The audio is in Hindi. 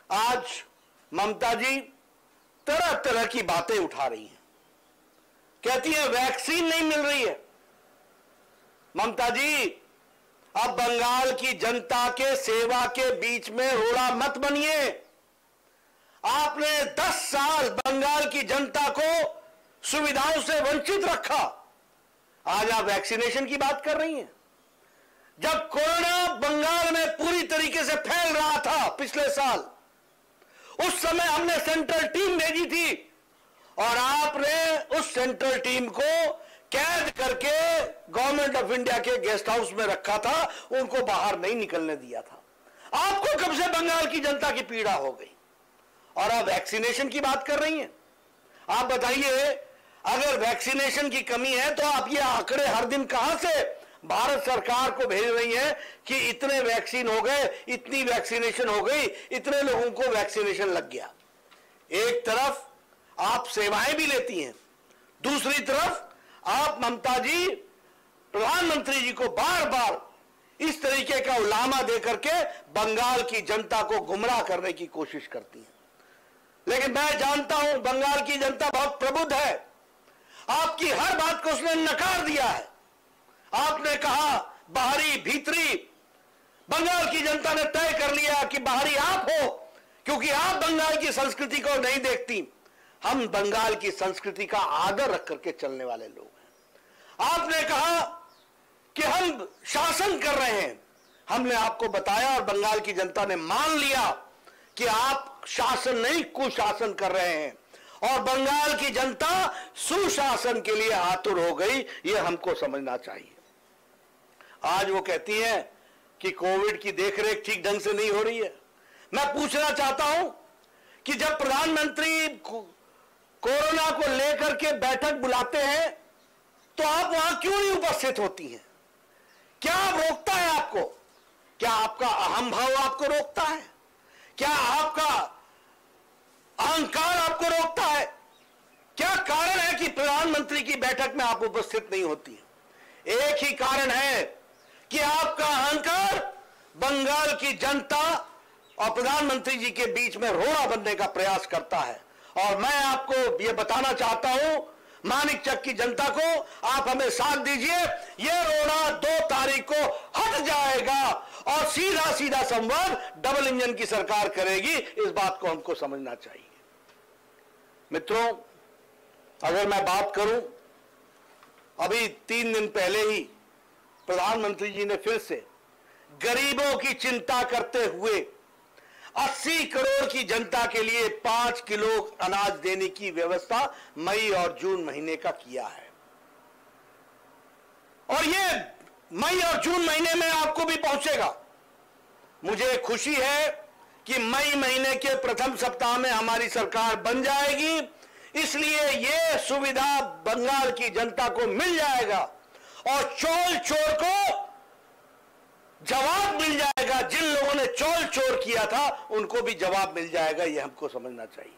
आज ममता जी तरह तरह की बातें उठा रही हैं, कहती है वैक्सीन नहीं मिल रही है। ममता जी, अब बंगाल की जनता के सेवा के बीच में रोड़ा मत बनिए। आपने 10 साल बंगाल की जनता को सुविधाओं से वंचित रखा। आज आप वैक्सीनेशन की बात कर रही हैं। जब कोरोना बंगाल में पूरी तरीके से फैल रहा था पिछले साल, उस समय हमने सेंट्रल टीम भेजी थी और आपने उस सेंट्रल टीम को कैद करके गवर्नमेंट ऑफ इंडिया के गेस्ट हाउस में रखा था, उनको बाहर नहीं निकलने दिया था। आपको कब से बंगाल की जनता की पीड़ा हो गई और आप वैक्सीनेशन की बात कर रही हैं। आप बताइए, अगर वैक्सीनेशन की कमी है तो आप ये आंकड़े हर दिन कहां से भारत सरकार को भेज रही हैं कि इतने वैक्सीन हो गए, इतनी वैक्सीनेशन हो गई, इतने लोगों को वैक्सीनेशन लग गया। एक तरफ आप सेवाएं भी लेती हैं, दूसरी तरफ आप ममता जी प्रधानमंत्री जी को बार बार इस तरीके का उलामा देकर के बंगाल की जनता को गुमराह करने की कोशिश करती हैं। लेकिन मैं जानता हूं बंगाल की जनता बहुत प्रबुद्ध है। आपकी हर बात को उसने नकार दिया है। आपने कहा बाहरी भीतरी, बंगाल की जनता ने तय कर लिया कि बाहरी आप हो, क्योंकि आप बंगाल की संस्कृति को नहीं देखती। हम बंगाल की संस्कृति का आदर रख करके चलने वाले लोग हैं। आपने कहा कि हम शासन कर रहे हैं। हमने आपको बताया और बंगाल की जनता ने मान लिया कि आप शासन नहीं कुशासन कर रहे हैं और बंगाल की जनता सुशासन के लिए आतुर हो गई। यह हमको समझना चाहिए। आज वो कहती है कि कोविड की देखरेख ठीक ढंग से नहीं हो रही है। मैं पूछना चाहता हूं कि जब प्रधानमंत्री कोरोना को लेकर के बैठक बुलाते हैं तो आप वहां क्यों नहीं उपस्थित होती हैं? क्या रोकता है आपको? क्या आपका अहम भाव आपको रोकता है? क्या आपका अहंकार आपको रोकता है? क्या कारण है कि प्रधानमंत्री की बैठक में आप उपस्थित नहीं होती हैं? एक ही कारण है कि आपका अहंकार बंगाल की जनता और प्रधानमंत्री जी के बीच में रोड़ा बनने का प्रयास करता है। और मैं आपको यह बताना चाहता हूं, मानिकचक की जनता को, आप हमें साथ दीजिए। यह रोड़ा 2 तारीख को हट जाएगा और सीधा सीधा संवाद डबल इंजन की सरकार करेगी। इस बात को हमको समझना चाहिए। मित्रों, अगर मैं बात करूं, अभी 3 दिन पहले ही प्रधानमंत्री जी ने फिर से गरीबों की चिंता करते हुए 80 करोड़ की जनता के लिए 5 किलो अनाज देने की व्यवस्था मई और जून महीने का किया है। और ये मई और जून महीने में आपको भी पहुंचेगा। मुझे खुशी है कि मई महीने के प्रथम सप्ताह में हमारी सरकार बन जाएगी, इसलिए ये सुविधा बंगाल की जनता को मिल जाएगा और चौल चोर को जवाब मिल जाएगा। जिन लोगों ने चौल चोर किया था उनको भी जवाब मिल जाएगा। यह हमको समझना चाहिए।